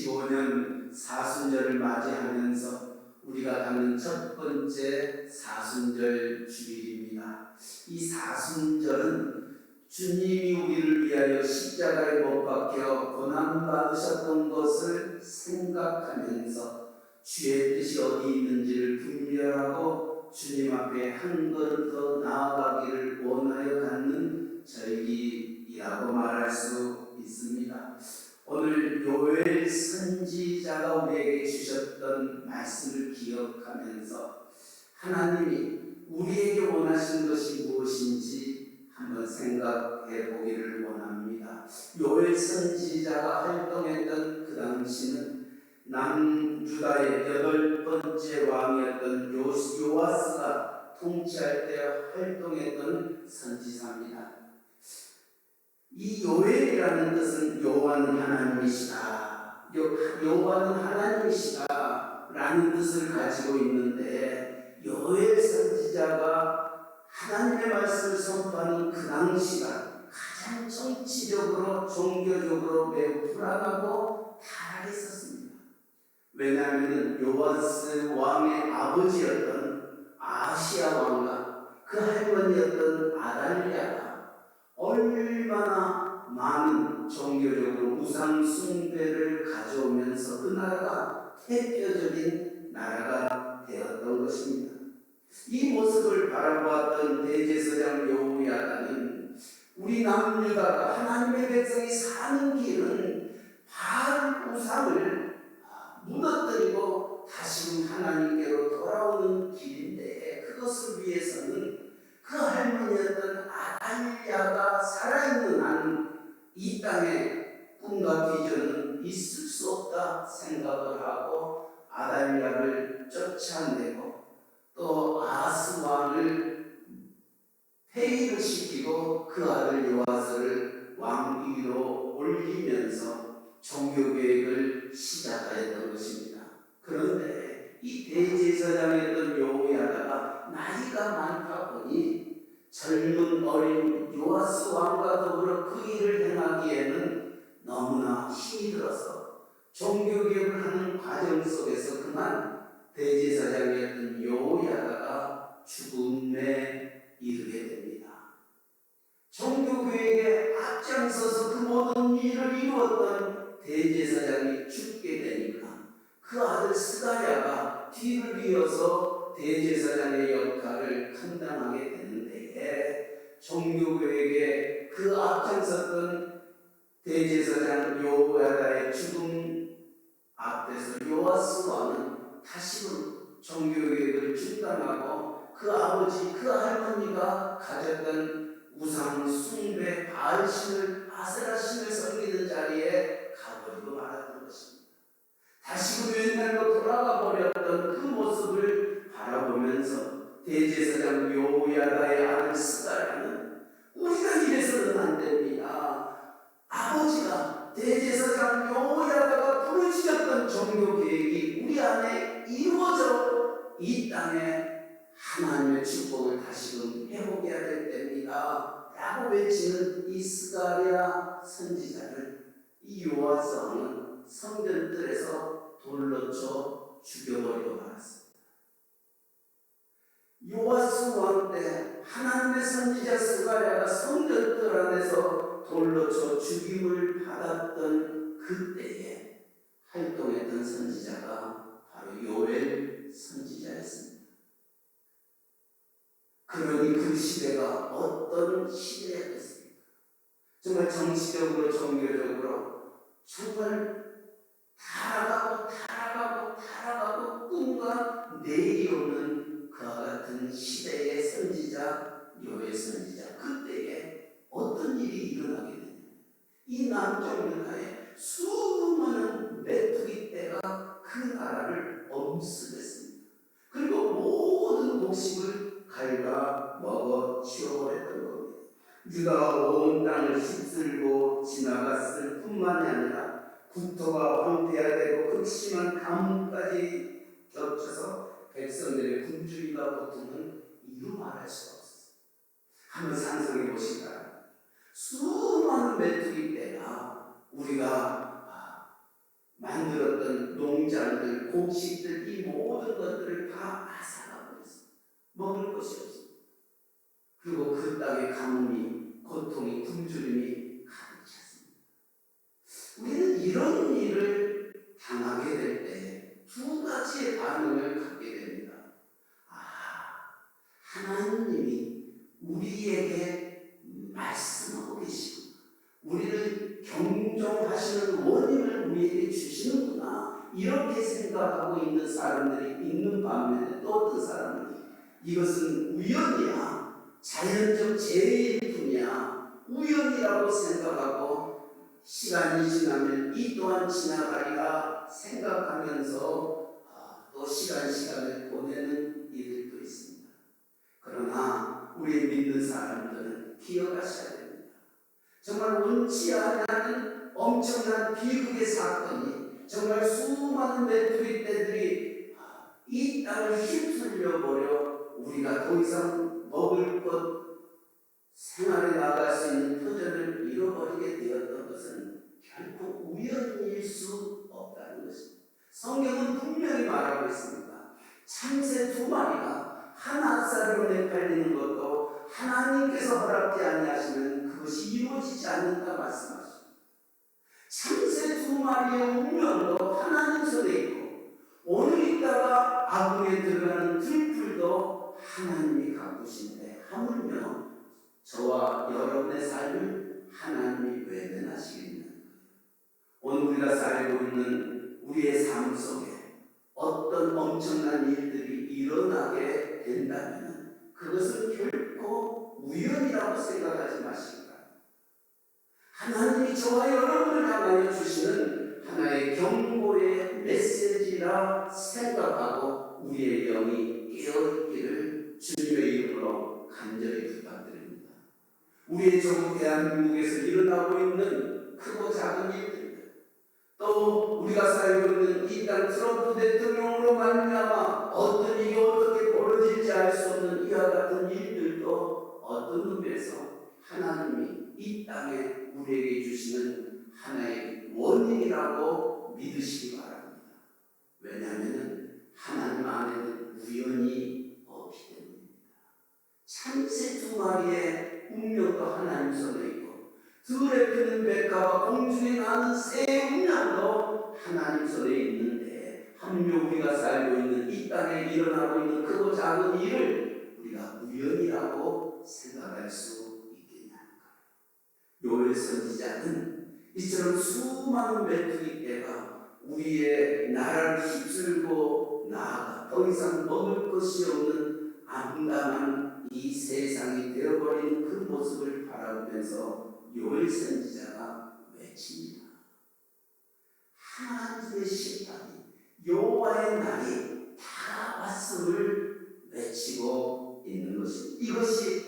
2025년 사순절을 맞이하면서 우리가 갖는 첫 번째 사순절 주일입니다. 이 사순절은 주님이 우리를 위하여 십자가에 못 박혀 고난받으셨던 것을 생각하면서 주의 뜻이 어디 있는지를 분별하고 주님 앞에 한 걸음 더 나아가기를 원하여 갖는 절기이라고 말할 수 있습니다. 오늘 요엘 선지자가 우리에게 주셨던 말씀을 기억하면서 하나님이 우리에게 원하시는 것이 무엇인지 한번 생각해 보기를 원합니다. 요엘 선지자가 활동했던 그 당시는 남유다의 8번째 왕이었던 요아스가 통치할 때 활동했던 선지자입니다. 이 요엘이라는 뜻은 여호와는 하나님이시다, 여호와는 하나님이시다 라는 뜻을 가지고 있는데, 요엘 선지자가 하나님의 말씀을 선포하는 그 당시가 가장 정치적으로 종교적으로 매우 불안하고 타락했었습니다. 왜냐하면 요아스 왕의 아버지였던 아시아 왕과 그 할머니였던 아달랴가 얼마나 많은 종교적으로 우상 숭배를 가져오면서 그 나라가 대표적인 나라가 되었던 것입니다. 이 모습을 바라보았던 대제사장 여호야다는 우리 남유다가 하나님의 백성이 사는 길은 바알 우상을 무너뜨리고 다시금 하나님께로 돌아오는 길인데, 그것을 위해서는 그 할머니였던 아달랴가 살아있는 한 이 땅에 꿈과 비전은 있을 수 없다 생각을 하고 아달랴를 쫓아내고 또 아하스 왕을 폐위를 시키고 그 아들 요아스를 왕위로 올리면서 종교개혁을 시작하였던 것입니다. 그런데 이 대제사장이었던 여호야다가 나이가 많다 보니 젊은 어린 요아스 왕과 더불어 그 일을 행하기에는 너무나 힘이 들어서 종교개혁을 하는 과정 속에서 그만 대제사장이었던 여호야다가 죽음에 이르게 됩니다. 종교개혁에 앞장서서 그 모든 일을 이루었던 대제사장이 죽게 되니까 그 아들 스가랴가 뒤를 이어서 대제사장의 역할을 감당하게 되는데, 종교개혁에 그 앞장섰던 대제사장 여호야다의 죽음 앞에서 요아스 왕은 다시금 종교개혁을 중단하고 그 아버지 그 할머니가 가졌던 우상 숭배 바알신을 아세라신을 섬기는 자리에 가버리고 말았던 것입니다. 다시금 옛날로 돌아가 버렸던 그 모습을 바라보면서 대제사장 여호야다의 아들 스가랴는 우리가 이래서는 안 됩니다. 아버지가 대제사장 여호야다가 부르짖었던 종교개혁이 우리 안에 이루어져 이 땅에 하나님의 축복을 다시금 회복해야 될 때입니다 라고 외치는 이 스가랴 선지자를 이 요아스 왕은 성전뜰에서 돌로 쳐 죽여버리고 말았습니다. 요아스 왕 때 하나님의 선지자 스가랴가 성전뜰 안에서 돌로 쳐 죽임을 받았던 그때에 활동했던 선지자가 바로 요엘 선지자였습니다. 그러니 그 시대가 어떤 시대였습니까? 정말 정치적으로 종교적으로 정말 타락하고 꿈과 내일이 없는 그와 같은 시대의 선지자 요엘 선지자, 그때에 어떤 일이 일어나게 되냐, 이 남쪽 유다에 수많은 메뚜기 떼가 그 나라를 엄습했습니다. 그리고 모든 곡식을 갉아 먹어 치워버렸던 겁니다. 유다가 온 땅을 휩쓸고 지나갔을 뿐만이 아니라 국토가 황폐화되고 극심한 가뭄까지 겹쳐서 백성들의 굶주림과 고통은 이루 말할 수 없었어요. 한번 상상해 보실까요? 수많은 메뚜기 떼가 우리가 만들었던 농장들, 곡식들, 이 모든 것들을 다 앗아가고 있습니다. 먹을 것이 없습니다. 그리고 그 땅에 가뭄이, 고통이, 굶주림이 가득 찼습니다. 우리는 이런 일을 당하게 될 때 두 가지의 반응을 갖게 됩니다. 하나님이 우리에게 말씀하고 계시구나. 우리를 경종하시는 원인을 우리에게 주시는구나. 이렇게 생각하고 있는 사람들이 있는 반면에 또 어떤 사람은 이것은 우연이야. 자연적 재해일 뿐이야. 우연이라고 생각하고 시간이 지나면 이 또한 지나가리라 생각하면서 또 시간을 보내는 이들도 있습니다. 그러나 우리 믿는 사람들은 기억하셔야 됩니다. 정말 원치 않는 엄청난 비극의 사건이 정말 수많은 메뚜기 떼들이 이 땅을 휩쓸려 버려 우리가 더 이상 먹을 것, 생활에 나갈 수 있는 터전을 잃어버리게 되었던 것은 결코 우연일 수 없다는 것입니다. 성경은 분명히 말하고 있습니다. 참새 2마리가 한 아싸리로 내팔리는 것도 하나님께서 허락지 아니하시면 그것이 이루어지지 않는다 말씀하십니다. 참새 2마리의 운명도 하나님 손에 있고 오늘 있다가 아궁에 들어가는 들풀도 하나님이 가꾸신데 하물며 저와 여러분의 삶을 하나님이 외면하시겠냐는 거예요. 오늘 우리가 살고 있는 우리의 삶 속에 어떤 엄청난 일들이 일어나게 된다면 그것은 결코 우연이라고 생각하지 마시기 바랍니다. 하나님이 저와 여러분을 향하여 주시는 하나의 경고의 메시지라 생각하고 우리의 영이 깨어있기를 주님의 이름으로 간절히 부탁드립니다. 우리의 조국 대한민국에서 일어나고 있는 크고 작은 일들, 또 우리가 살고 있는 이 땅 트럼프 대통령으로 말미암아 어떤 일이 어떻게 벌어질지 알 수 없는 이와 같은 일들도 어떤 의미에서 하나님이 이 땅에 우리에게 주시는 하나의 원인이라고 믿으시기 바랍니다. 왜냐하면 하나님 안에는 우연이 없기 때문입니다. 참새 2마리의 운명도 하나님 손에 있고 들에 피는 백화와 공중에 나는 새의 운명도 하나님 손에 있는데 하물며 우리가 살고 있는 이 땅에 일어나고 있는 크고 작은 일을 우리가 우연이라고 생각할 수 있겠냐는가. 요엘 선지자는 이처럼 수많은 메뚜기 떼가 우리의 나라를 휩쓸고 나아가 더 이상 먹을 것이 없는 암담한 이 세상이 되어버린 그 모습을 바라보면서 요엘 선지자가 외칩니다. 하나님의 심판이, 여호와의 날이 다가왔음을 외치고 있는 것입니다. 이것이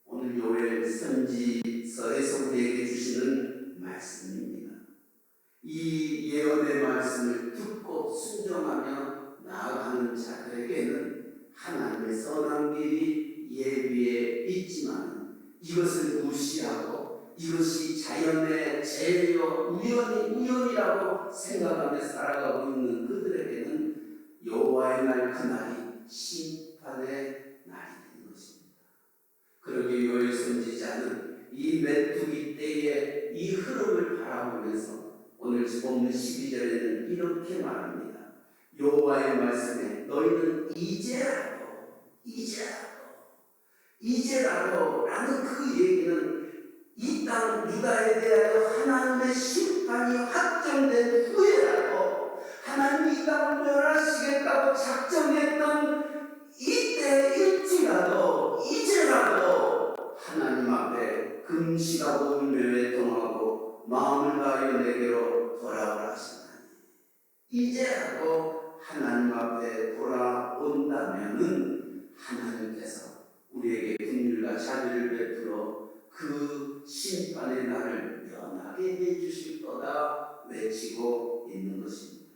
오늘 요엘 선지서에서 우리에게 주시는 말씀입니다. 이 예언의 말씀을 듣고 순종하며 나아가는 자들에게는 하나님의 선한 길이 예비에 있지만 이것을 무시하고 이것이 자연의 재해요 우연이라고 생각하며 살아가고 있는 그들에게는 여호와의 날 그날이 심판의 날이 되는 것입니다. 그러기에 요엘 선지자는 이 메뚜기 떼의 이 흐름을 바라보면서 오늘 본문 12절에는 이렇게 말합니다. 여호와의 말씀에 너희는 이제라도 라는 그 얘기는 이 땅 유다에 대하여 하나님의 심판이 확정된 후에라도 하나님이 이 땅을 멸하시겠다고 작정했던 이때일지라도 이제라도 하나님 앞에 금식하고 울며 통하고 마음을 다하여 내게로 돌아오라 하시나니 이제라도 하나님 앞에 돌아온다면은 하나님께서 우리에게 긍휼과 자비를 베풀어 그 심판의 날을 면하게 해주실 거다 외치고 있는 것입니다.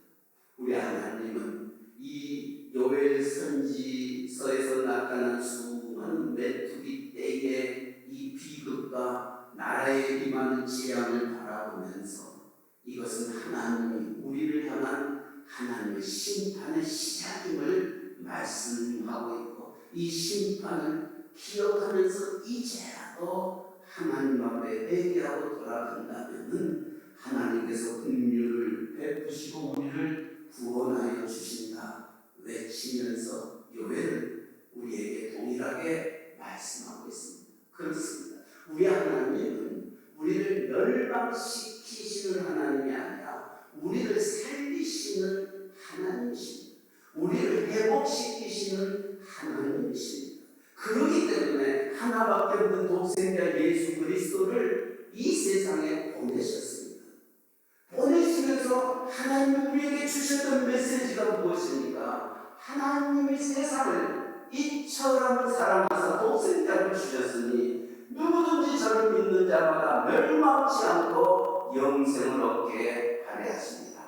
우리 하나님은 이 요엘 선지서에서 나타난 수많은 메뚜기 떼의 이 비극과 나라에 임하는 재앙을 바라보면서 이것은 하나님이 우리를 향한 하나님의 심판의 시작임을 말씀하고 있고, 이 심판을 기억하면서 이제라도 하나님 앞에 회개하고 돌아간다면 하나님께서 긍휼을 베푸시고 우리를 구원하여 주신다 외치면서 요엘은 우리에게 동일하게 말씀하고 있습니다. 그렇습니다. 우리 하나님은 우리를 멸망시키시는 하나님이 아니라 우리를 살리시는 하나님이십니다. 우리를 회복시키시는 하나님이십니다. 그렇기 때문에 하나밖에 없는 독생자 예수 그리스도를 이 세상에 보내셨습니다. 보내시면서 하나님이 우리에게 주셨던 메시지가 무엇입니까? 하나님이 세상을 이처럼 사랑하사 독생자를 주셨으니 누구든지 저를 믿는 자마다 멸망치 않고 영생을 얻게 하려 하십니다.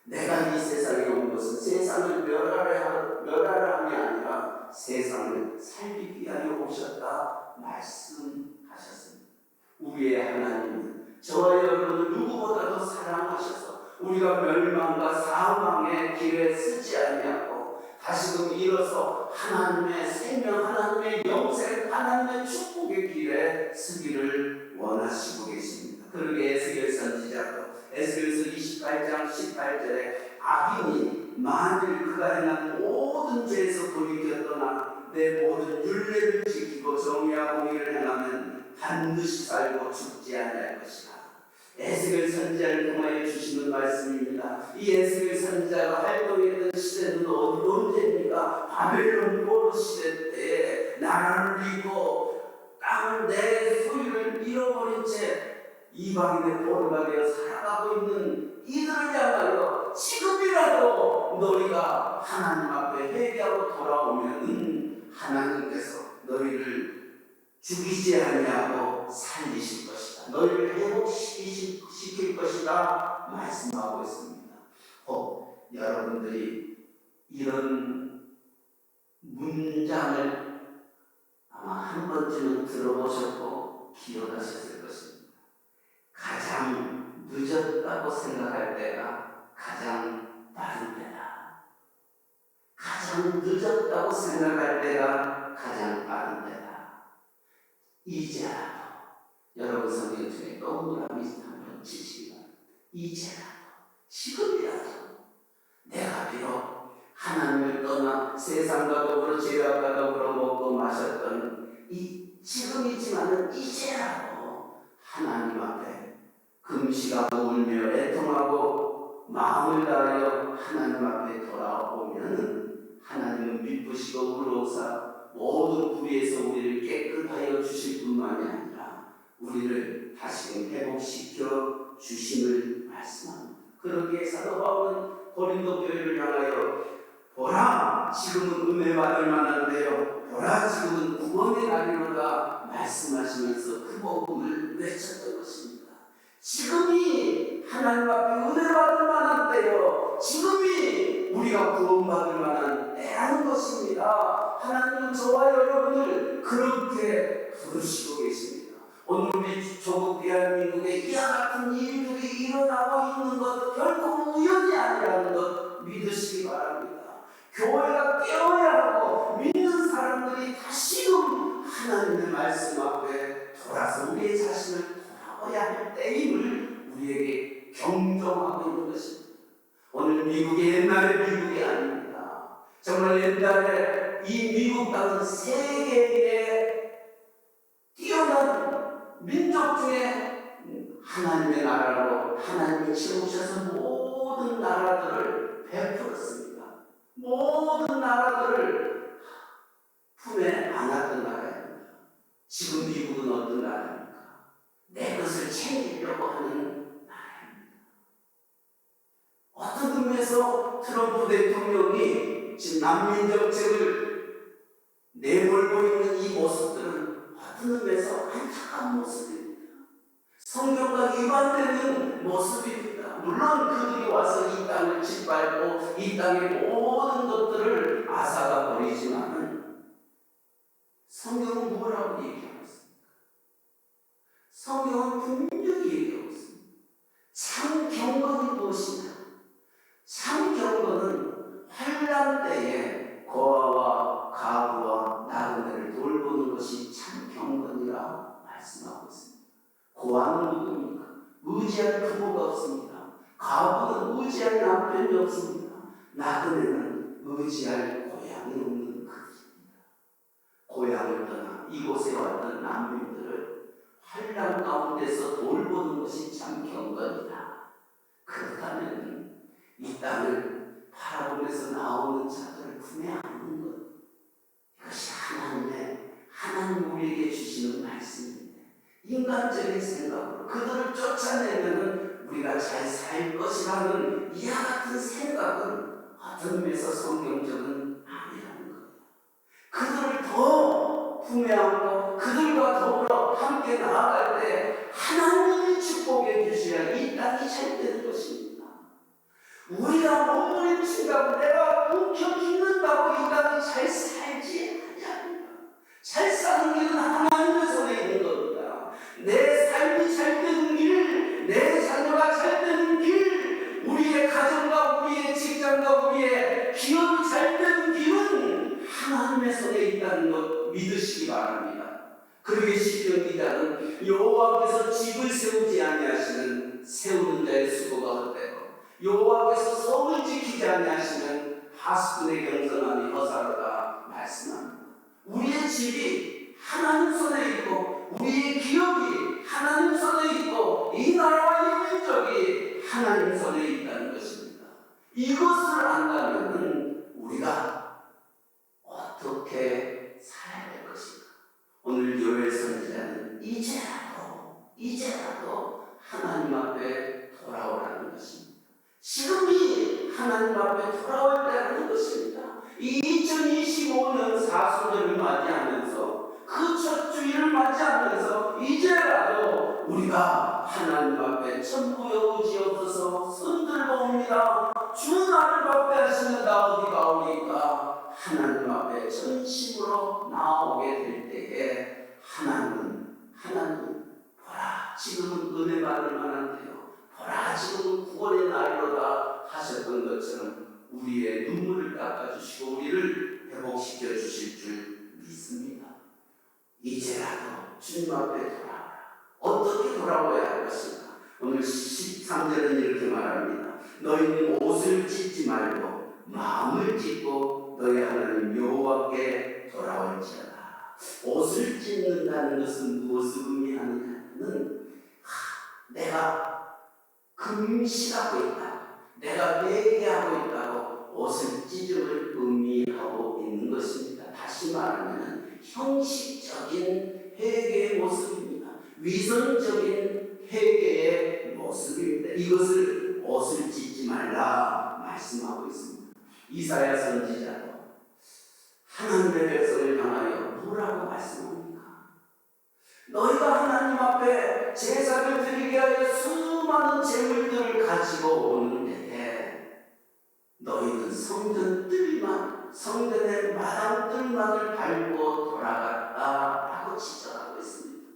내가 이 세상에 온 것은 세상을 멸하려 함이 아니라 세상을 살리기 위하여 오셨다 말씀하셨습니다. 우리의 하나님은 저와 여러분을 누구보다도 사랑하셔서 우리가 멸망과 사망의 길에 쓰지 아니하고 다시금 일어서 하나님의 생명, 하나님의 영생, 하나님의 축복의 길에 서기를 원하시고 계십니다. 그러게 에스겔 선지자도 에스겔서 28장 18절에 악인이 만일 그가 행한 모든 죄에서 돌이켜 떠나 내 모든 율례를 지키고 정의와 공의를 행하면 반드시 살고 죽지 아니할 것이라. 에스겔 선지자를 통하여 주시는 말씀입니다. 이 에스겔 선지자가 활동했던 시대는 언제입니까? 바벨론 포로 시대 때 나라를 잃고 땅을 내 소유를 잃어버린 채 이방인의 포로가 되어 살아가고 있는 이들을 향하여 지금이라도 너희가 하나님 앞에 회개하고 돌아오면 하나님께서 너희를 죽이지 아니하고 살리실 것이다. 너희를 회복시킬 것이다 말씀하고 있습니다. 여러분들이 이런 문장을 아마 한 번쯤은 들어보셨고 기억하셨을 것입니다. 가장 늦었다고 생각할 때가 가장 빠른 때다. 가장 늦었다고 생각할 때가 가장 빠른 때다. 이제라도 여러분 성경 중에 동그라미 한번 치시기 바랍니다. 이제라도 지금이라도 내가 비록 하나님을 떠나 세상과 더불어 죄악과 더불어 먹고 마셨던 이 지금이지만은 이제라도 하나님 앞에 금식하고 울며 애통하고 마음을 다하여 하나님 앞에 돌아오면 하나님은 미쁘시고 의로우사 모든 불의에서 우리를 깨끗하여 주실 뿐만이 아니라 우리를 다시금 회복시켜 주심을 말씀합니다. 그러기에 사도 바울은 고린도 교회를 향하여 보라 지금은 은혜 받을 만한데요, 보라 지금은 구원의 날이로다 말씀하시면서 그 복음을 외쳤던 것입니다. 지금이 하나님 앞에 은혜 받을 만한 때요, 지금이 우리가 구원받을 만한 때라는 것입니다. 하나님은 저와 여러분을 그렇게 부르시고 계십니다. 오늘 우리 조국 대한민국에 이와 같은 일들이 일어나고 있는 것 결코 우연이 아니라는 것 믿으시기 바랍니다. 교회가 깨어야 하고 믿는 사람들이 다시금 하나님의 말씀 앞에 돌아서 우리의 자신을 돌아봐야 할 때임을 우리에게 경종하고 있는 것입니다. 오늘 미국이 옛날의 미국이 아닙니다. 정말 옛날에 이 미국 땅은 세계의 뛰어난 민족 중에 하나님의 나라로 하나님이 채우셔서 모든 나라들을 베풀었습니다. 모든 나라들을 품에 안았던 나라입니다. 지금 미국은 어떤 나라입니까? 내 것을 챙기려고 하는 나라입니다. 어떤 의미에서 트럼프 대통령이 지금 난민 정책을 내몰고 있는 이 모습들은 어떤 의미에서 안타까운 모습입니다. 성경과 위반되는 모습입니다. 물론 그들이 와서 이 땅을 짓밟고 이 땅의 모든 것들을 앗아가 버리지만 성경은 뭐라고 얘기하고 있습니까? 성경은 분명히 얘기하고 있습니다. 참 경건이 무엇이냐? 참 경건은 환난 때에 고아와 가부와 나그네를 돌보는 것이 참 경건이라 말씀하고 있습니다. 고아는 누굽니까? 의지할 부모가 없습니다. 가부는 의지할 남편이 없습니다. 나그네는 의지할 고향이 없는 그들입니다. 고향을 떠나 이곳에 왔던 난민들을 환난 가운데서 돌보는 것이 참 경건이다. 그렇다면 이 땅을 바라보면서 나오는 자들을 품에 안는 것, 이것이 하나님 우리에게 주시는 말씀인데, 인간적인 생각으로 그들을 쫓아내면 우리가 잘 살 것이라는 이와 같은 생각은 어떤 의미에서 성경적은 아니라는 거예요. 그들을 더 품에 안고 그들과 더불어 함께 나아갈 때 하나님이 축복해 주셔야 이 땅이 잘 되는 것입니다. 우리가 몸부림친다고 내가 묵혀 죽는다고 이 땅이 잘 살지 않습니다. 잘 사는 길은 하나님의 손에 있는 겁니다. 내 삶이 잘 되는 길, 내 자녀가 잘 되는 길, 우리의 가정과 우리의 직장과 우리의 기업이 잘 되는 길은 하나님의 손에 있다는 것 믿으시기 바랍니다. 그러게 시편 기자는 여호와께서 집을 세우지 아니하시는 세우는 자의 수고가 헛되고 여호와께서 성을 지키지 아니하시는 파수꾼의 경선함이 허사로다 말씀합니다. 우리의 집이 하나님 손에 있고 우리의 기업이 하나님 손에 있고 이 나라와 이 민족이 하나님 손에 있다는 것입니다. 이것을 안다면 우리가 어떻게 살아야 될 것인가? 오늘 요엘 선지자는 이제라도 하나님 앞에 돌아오라는 것입니다. 지금이 하나님 앞에 돌아올 때라는 것입니다. 이 2025년 사순절을 맞이하면서 그 첫 주일을 맞이하면서 이제라도 우리가 하나님 앞에 천부여 의지없어서 손들고 옵니다. 주 나를 박대하시는 나 어디 가오리까? 하나님 앞에 전심으로 나오게 될 때에 하나님 보라 지금은 은혜 받을 만한 때요, 보라 지금은 구원의 날이로다 하셨던 것처럼 우리의 눈물을 닦아주시고 우리를 회복시켜 주실 줄 믿습니다. 이제라도 주님 앞에 돌아오라. 어떻게 돌아와야 할 것인가? 오늘 13절은 이렇게 말합니다. 너희는 옷을 찢지 말고 마음을 찢고 너희 하나님 여호와께 돌아올지어다. 옷을 찢는다는 것은 무엇을 의미하느냐는 내가 금실하고 있다, 내가 회개하고 있다고 옷을 찢음을 의미하고 있는 것입니다. 다시 말하면 형식적인 회개의 모습입니다. 위선적인 회개의 모습입니다. 이것을 옷을 찢지 말라 말씀하고 있습니다. 이사야 선지자도 하나님의 백성을 향하여 뭐라고 말씀합니까? 너희가 하나님 앞에 제사를 드리게 하여 수많은 재물들을 가지고 오는데 너희는 성전의 마당들만을 밟고 돌아갔다라고 지적하고 있습니다.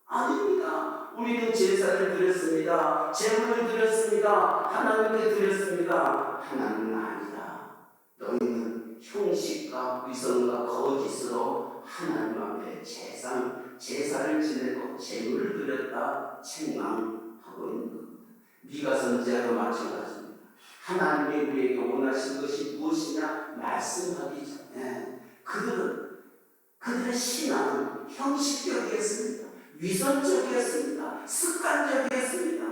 아닙니다. 우리는 제사를 드렸습니다. 재물을 드렸습니다. 하나님께 드렸습니다. 하나님은 아니다. 너희는 형식과 위선과 거짓으로 하나님 앞에 제사를 지내고 재물을 드렸다 책망하고 있는 겁니다. 미가 선지자도 마찬가지입니다. 하나님이 우리에게 원하신 것이 무엇이냐 말씀하기 전에 그들의 신앙은 형식적이었습니다. 위선적이었습니다. 습관적이었습니다.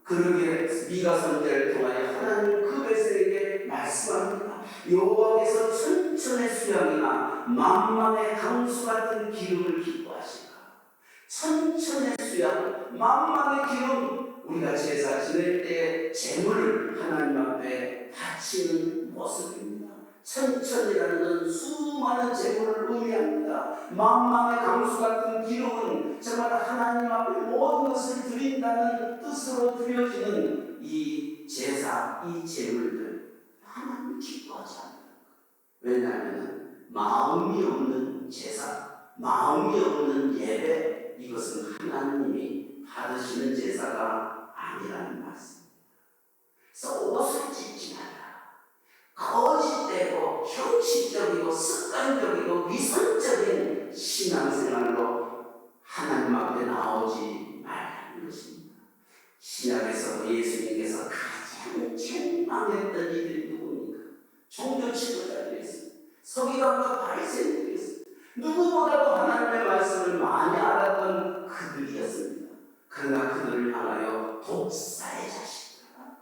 그러기에 미가 선지자를 통하여 하나님 그 백성에게 말씀합니다. 여호와께서 천천의 수양이나 만만의 강수 같은 기름을 기뻐하시라. 천천의 수양, 만만의 기름, 우리가 제사 지낼 때 재물을 하나님 앞에 바치는 모습입니다. 천천이라는 건 수많은 재물을 의미합니다. 만만의 강수 같은 기름은 정말 하나님 앞에 모든 것을 드린다는 뜻으로 드려지는 이 제사, 이 재물들 하나님 기뻐하지 않아요. 왜냐하면 마음이 없는 제사, 마음이 없는 예배, 이것은 하나님이 받으시는 제사가 아니라는 말씀. 그래서 옷을 찢지 마라. 거짓되고 형식적이고 습관적이고 위선적인 신앙생활로 하나님 앞에 나오지 말라는 것입니다. 신약에서 예수님께서 가장 책망했던 이들이 누굽니까? 종교 지도자들이었습니다. 서기관과 바리새인들이었습니다. 누구보다도 하나님의 말씀을 많이 알았던 그들이었습니다. 그러나 그들을 향하여 독사의 자식들아,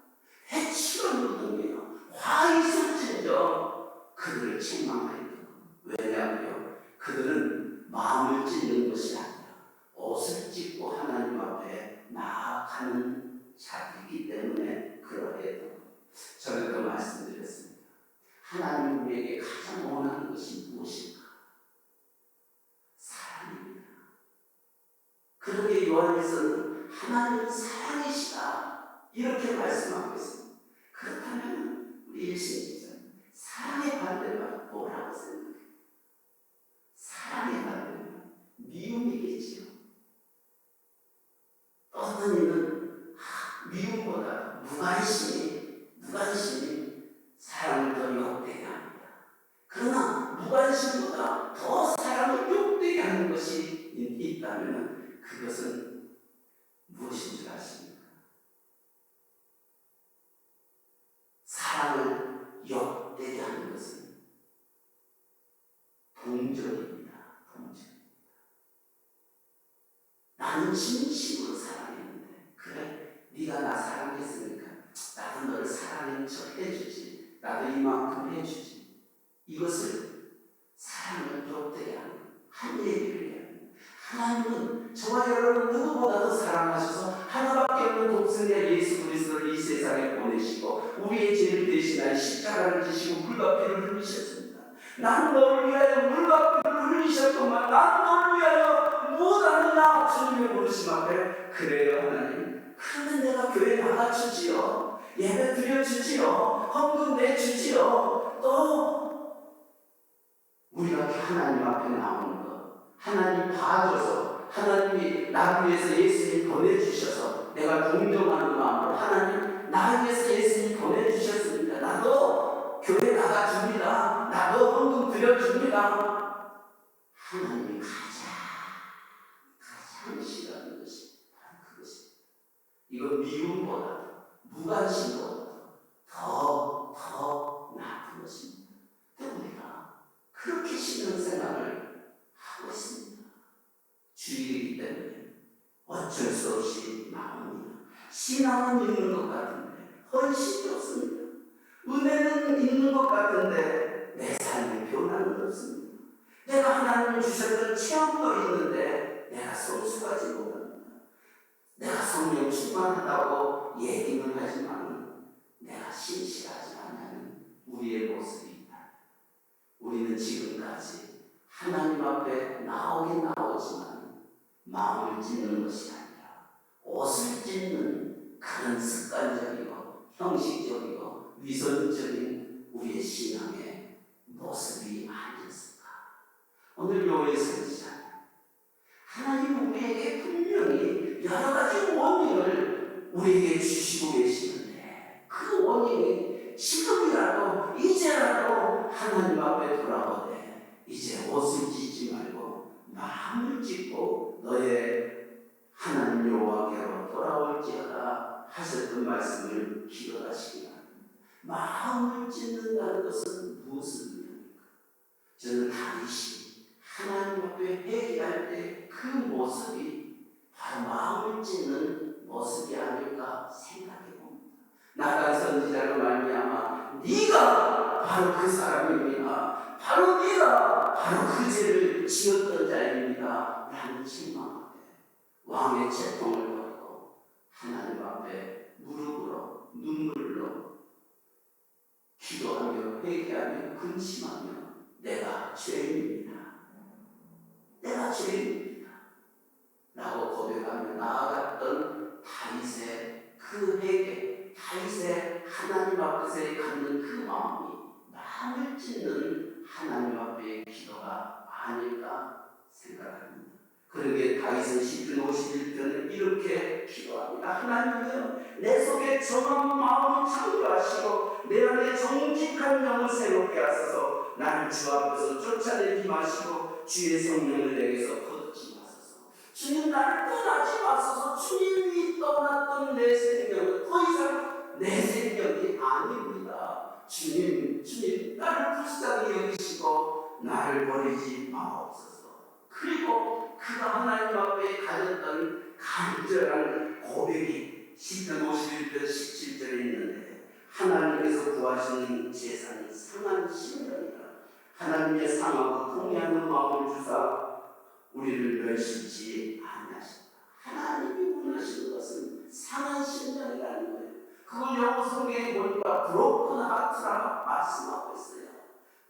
해치고 묻으며 화 있을진저 그들을 책망하였다. 왜냐하면 그들은 마음을 찢는 것이 아니라 옷을 찢고 하나님 앞에 나아가는 자들이기 때문에 그러했던 것. 전에도 말씀드렸습니다. 하나님 우리에게 가장 원하는 것이 무엇일까? 사랑입니다. 그러게 요한일서는 하나님은 사랑이시다 이렇게 말씀하고 있습니다. 그렇다면 우리 일신기자는 사랑의 반대가 뭐라고 생각해요? 사랑의 반대는 미움이겠지요. 어떤 이는 미움보다 무관심이 사랑을 더 욕되게 합니다. 그러나 무관심보다 더 사랑을 욕되게 하는 것이 있다면 그것은 무엇인 줄 아십니까? 사랑을 욕되게 하는 것은 동정입니다. 동정. 나는 진심으로 사랑했는데 그래 네가 나 사랑했으니까 나도 너를 사랑인 척 해주지. 나도 이만큼 해주지. 이것을 사랑을 욕되게 하는 한 얘기를 해요. 하나님은 저와 여러분 누구보다도 사랑하셔서 하나밖에 없는 독생자 예수 그리스도를 이 세상에 보내시고 우리의 죄를 대신하여 십자가를 지시고 물과 피를 흘리셨습니다. 난 너를 위하여 물과 피를 흘리셨건만 난 너를 위하여 무엇하느냐 주님의 부르심 앞에 그래요 하나님. 그러면 내가 교회 나가주지요. 예배 드려주지요. 헌금 내주지요. 또 우리가 하나님 앞에 나오는 것 하나님 봐줘서 하나님이 나를 위해서 예수님 보내주셔서 내가 동정하는 마음으로 하나님 나를 위해서 예수님 보내주셨습니다. 나도 교회 나가줍니다. 나도 헌금 드려줍니다. 하나님이 가장 싫어하는 것이 바로 그것입니다. 이건 미움보다도 무관심보다도 더 나쁜 것입니다. 우리가 그렇게 신앙생활을 하고 있습니다. 주일이기 때문에 어쩔 수 없이 나옵니다. 신앙은 있는 것 같은데 헌신이 없습니다. 은혜는 있는 것 같은데 내 삶의 변화는 없습니다. 내가 하나님이 주셨던 체험도 있는데 내가 성숙하지 못합니다. 내가 성령 충만하다고 얘기는 하지만 내가 신실하지 않는 우리의 모습이 있다. 우리는 지금까지 하나님 앞에 나오긴 나오지만 마음을 찢는 것이 아니라 옷을 찢는 그런 습관적이고 형식적이고 위선적인 우리의 신앙의 모습이 아니었을까. 오늘 요한일서 기자는 하나님 우리에게 분명히 여러 가지 원인을 우리에게 주시고 계시는데 그 원인이 지금이라도 이제라도 하나님 앞에 돌아오되 이제 옷을 찢지 말고 마음을 찢고 너의 하나님 여호와께로 돌아올지어다 하셨던 말씀을 기억하시기 바랍니다. 마음을 찢는다는 것은 무엇을 의미합니까? 저는 다윗이 하나님 앞에 회개할 때 그 모습이 바로 마음을 찢는 모습이 아닐까 생각해 봅니다. 나단 선지자로 말미암아 네가 바로 그 사람입니다. 바로 네가 바로 그 죄를 지었던 자입니다. 라는 책망 앞에 왕의 채통을 버리고 하나님 앞에 무릎으로 눈물로 기도하며 회개하며 근심하며 내가 죄인입니다. 내가 죄인입니다. 라고 고백하며 나아갔던 다윗의 그 회개, 다윗의 하나님 앞에서 갖는 그 마음을 찢는 하나님 앞의 기도가 아닐까 생각합니다. 그러기에 다윗은 시편 51편에 이렇게 기도합니다. 하나님이여, 내 속에 정한 마음을 창조하시고 내 안에 정직한 영을 새롭게 하소서. 나를 주 앞에서 쫓아내지 마시고 주의 성령을 내게서 거두지 마소서. 주님, 나를 떠나지 마소서. 주님이 떠났던 내 생명은 더 이상 내 생명이 아닙니다. 주님, 나를 불쌍히 여기시고 나를 버리지 마옵소서. 그리고 그가 하나님 앞에 가졌던 간절한 고백이 시편 51편 17절에 있는데, 하나님께서 구하시는 제사는 상한 심령이라. 하나님의 상하고 통회하는 마음을 주사 우리를 멸시지 아니하신다. 하나님이 원하시는 것은 상한 심령이라는 거예요. 그걸 영어 성경에 보니까 브로큰 하트라고 말씀하고 있어요.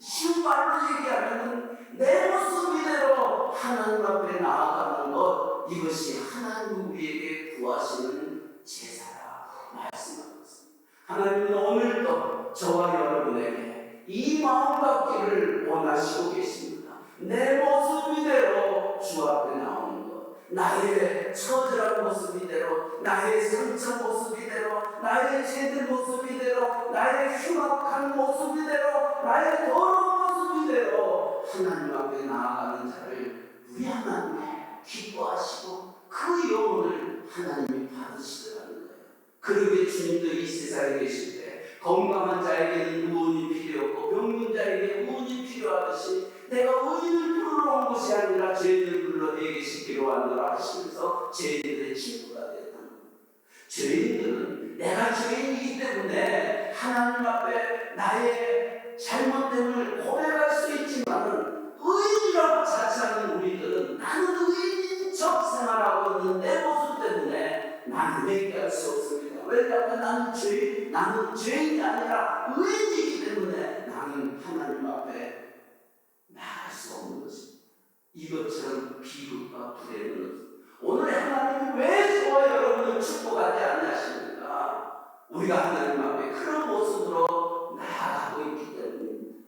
쉬운 말로 얘기하면 내 모습 이대로 하나님 앞에 나아가는 것, 이것이 하나님 우리에게 구하시는 제사라 말씀하고 있습니다. 하나님은 오늘도 저와 여러분에게 이 마음 갖기를 원하시고 계십니다. 내 모습 이대로 주 앞에 나오는 것, 나의 처절한 모습 이대로, 나의 상처 모습 이대로, 나의 죄된 모습 이대로, 나의 흉악한 모습 이대로, 나의 더러운 모습 이대로 하나님 앞에 나아가는 자를 우리 하나님이 기뻐하시고 그 영혼을 하나님이 받으시더라는 거예요. 그러기에 주님도 이 세상에 계실 때 건강한 자에게는 의원이 필요 없고 병든 자에게 의원이 필요하듯이 내가 의인을 부르러 온 것이 아니라 죄인을 불러 내게 시키러 왔노라 하시면서 죄인들의 친구가 됐다는 거예요. 죄인들은 내가 죄인이기 때문에 하나님 앞에 나의 잘못됨을 고백할 수 있지만, 의인이라고 자처하는 우리들은 나는 의인인 척 생활하고 있는 내 모습 때문에 나는 회개할 수 없습니다. 왜냐하면 나는 죄인이 아니라 의인이기 때문에 나는 하나님 앞에 나갈 수 없는 것입니다. 이것처럼 비극과 불행은 없습니다. 오늘 하나님이 왜 저와 여러분을 축복하지 않으십니까? 우리가 하나님 앞에 그런 모습으로 나아가고 있기 때문입니다.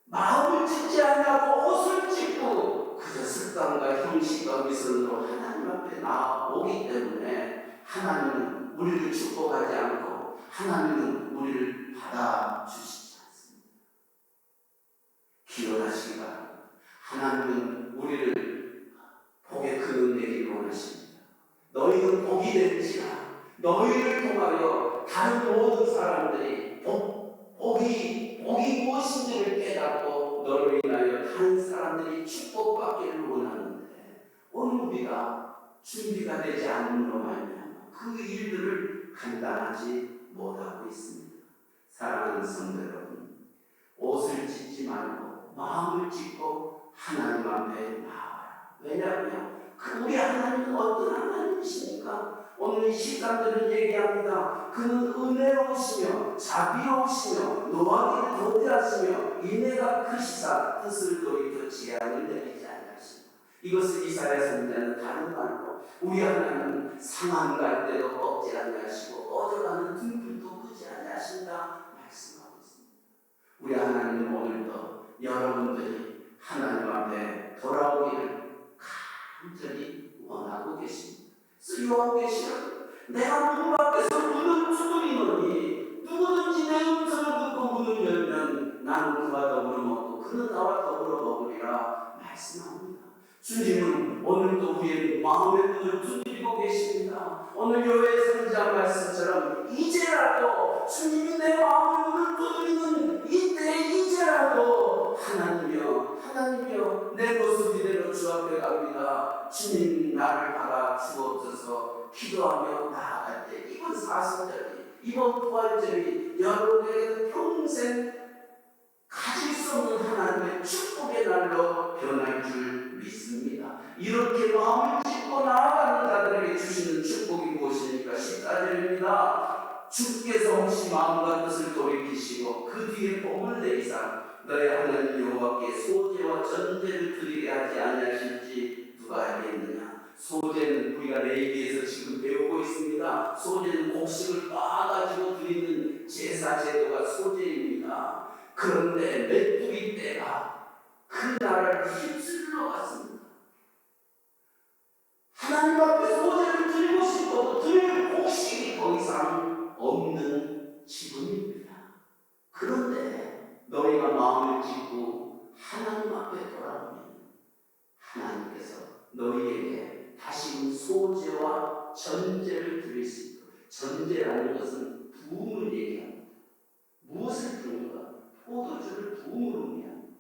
마음을 찢지 않냐고 옷을 찢고 그저 습관과 형식과 미선으로 하나님 앞에 나아오기 때문에 하나님은 우리를 축복하지 않고 하나님은 우리를 받아주시지 않습니다. 기원하시기 바랍니다. 하나님은 우리를 복의 근원 되기를 원하십니다. 너희는 복이 될지라. 너희를 통하여 다른 모든 사람들이 복이 무엇인지를 깨닫고 너로 인하여 다른 사람들이 축복받기를 원하는데, 오늘 우리가 준비가 되지 않음으로 말미암아 그 일들을 감당하지 못하고 있습니다. 사랑하는 성도 여러분, 옷을 찢지 말고 마음을 찢고 하나님 앞에 나와라. 왜냐하면 우리 하나님은 어떤 하나님이십니까? 오늘 이 13절은 얘기합니다. 그는 은혜로우시며 자비로우시며 노하기를 도대하시며 인애가 크시사 뜻을 돌이켜 재앙을 내리지 않으십니다. 이것을 이사야 선지자는 다른 말로 우리 하나님은 상한 갈 때도 꺾지 아니하시고 꺼져가는 등불도 끄지 아니하신다 말씀하고 있습니다. 우리 하나님은 오늘도 여러분들이 하나님 앞에 돌아오기를 간절히 원하고 계십니다. 쓰유하고 계시라. 내가 문 밖에서 문을 두드리노니 누구든지 내 음성을 듣고 문을 열면 나는 그와 더불어 먹고 그는 나와 더불어 먹으리라 말씀합니다. 주님은 오늘도 우리의 마음의 문을 두드리고 계십니다. 오늘 요엘 선지자 말씀처럼 이제라도 주님이 내 마음의 문을 두드리는 이때 이제라도 하나님이여 내 모습 이대로 주 앞에 갑니다. 주님 나를 받아 주옵소서 기도하며 나아갈 때 이번 40절이 이번 부활절이 여러분에게는 평생 가질 수 없는 하나님의 축복의 날로 변할 줄 믿습니다. 이렇게 마음을 찢고 나아가는 자들에게 주시는 축복이 무엇입니까? 14절입니다. 주께서 혹시 마음과 뜻을 돌이키시고 그 뒤에 복을 내리사 너의 하나님 여호와께 소제와 전제를 드리게 하지 아니하실지 누가 알겠느냐. 소제는 우리가 레위기에서 지금 배우고 있습니다. 소제는 곡식을 빻아가지고 드리는 제사 제도가 소제입니다. 그런데 메뚜기 떼가 그 나라를 휩쓸러 갔습니다. 하나님 앞에 소재를 드리고 싶어도 드릴 곡식이 더 이상 없는 지금입니다. 그런데 너희가 마음을 찢고 하나님 앞에 돌아오면 하나님께서 너희에게 다시 소재와 전제를 드릴 수 있도록, 전제라는 것은 부음을 얘기합니다. 무엇을 부는가? 포도주를 부음으로 의미합니다.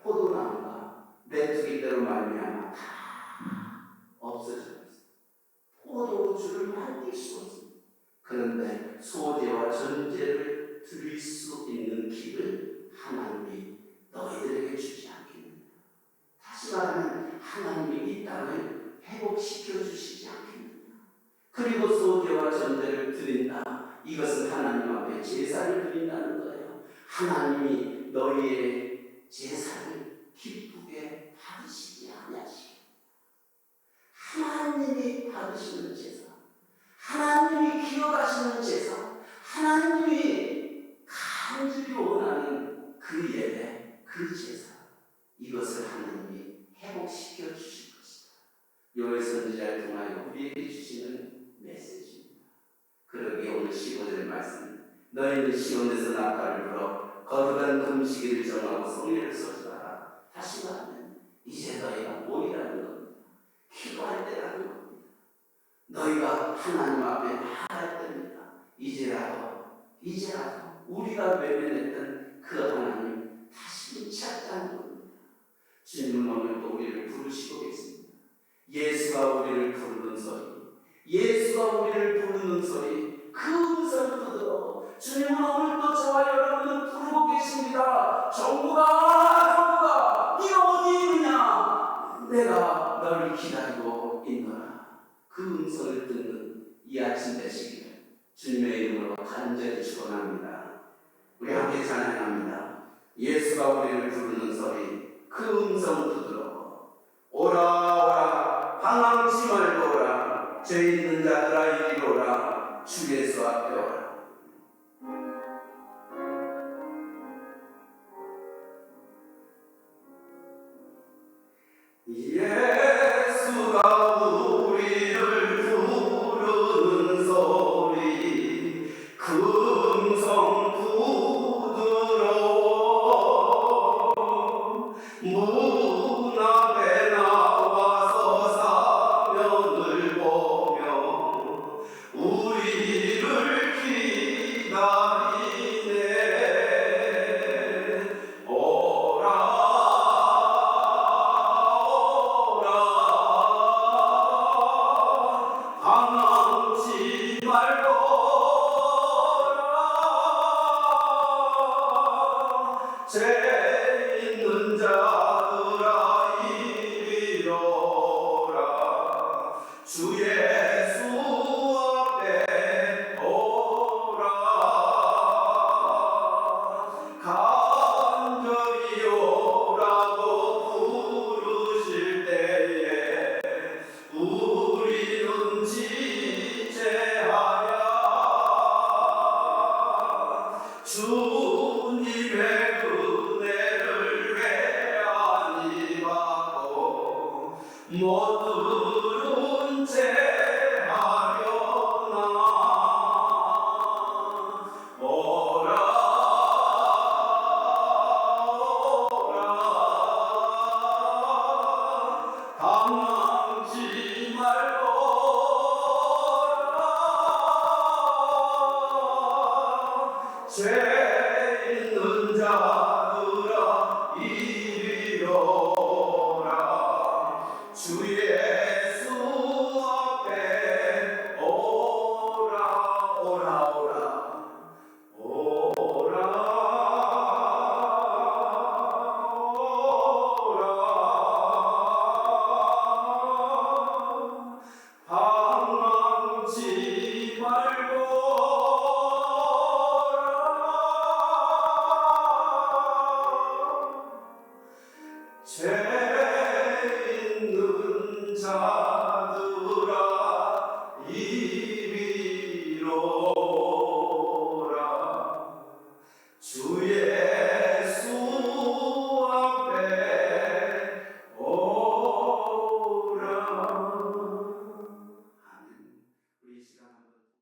포도나무가 메뚜기대로 말미암아 다 없어져요. 포도주를 만들 수 없습니다. 그런데 소재와 전제를 드릴 수 있는 길을 하나님이 너희들에게 주지 않겠느냐. 다시 말하면 하나님이 이 땅을 회복시켜 주시지 않겠느냐. 그리고 소재와 전제를 드린다. 이것은 하나님 앞에 제사를 드린다는 거예요. 하나님이 너희의 제사를 기쁘게 받으시지 아니하시고, 하나님이 받으시는 제사, 하나님이 기억하시는 제사, 하나님이 간절히 원하는 그 예배, 그 제사, 이것을 하나님이 회복시켜 주실 것이다. 요엘 선지자를 통하여 우리에게 주시는 메시지입니다. 그러기에 오늘 15절 말씀, 너희는 시온에서 나팔을 불어 거룩한 금식일을 정하고 성례를 소집하라. 다시 말하면 이제 너희가 모이라는 겁니다. 기도할 때라는 겁니다. 너희가 하나님 앞에 나아갈 때입니다. 이제라도 우리가 외면했던 그 하나님 다시 찾자는 겁니다. 주님은 오늘도 우리를 부르시고 계십니다. 예수가 우리를 부르는 소리, 예수가 우리를 부르는 소리, 그 음성을 들어 주님은 오늘도 저와 여러분을 부르고 계십니다. 정부가 네가 어디 있느냐? 내가 너를 기다리고 있노라. 그 음성을 듣는 이 아침 되시기를 주님의 이름으로 간절히 축원합니다. 우리 함께 찬양합니다. 예수가 우리를 부르는 소리, 그 음성을 들어 오라 오라 방황치 말고 오라, 죄 있는 자들아 이리로 오라, 주 예수 앞에 오라. 예수가 우리를 부르는 소리, 그 음성 부드러워. 문 앞에 나와서 사면을 보며 우리를 기다리네. 오라 방황치 말고 오라, 죄 있는 자들아 이리로 오라, 주 예수 앞에 오라. 간절히 오라고 부르실 때에 우리는 지체하랴. 주님의 은혜를 왜 아니 받고 못 들은 채 하려나. 오라 오라 방황치 말고 오라, 죄 있는 자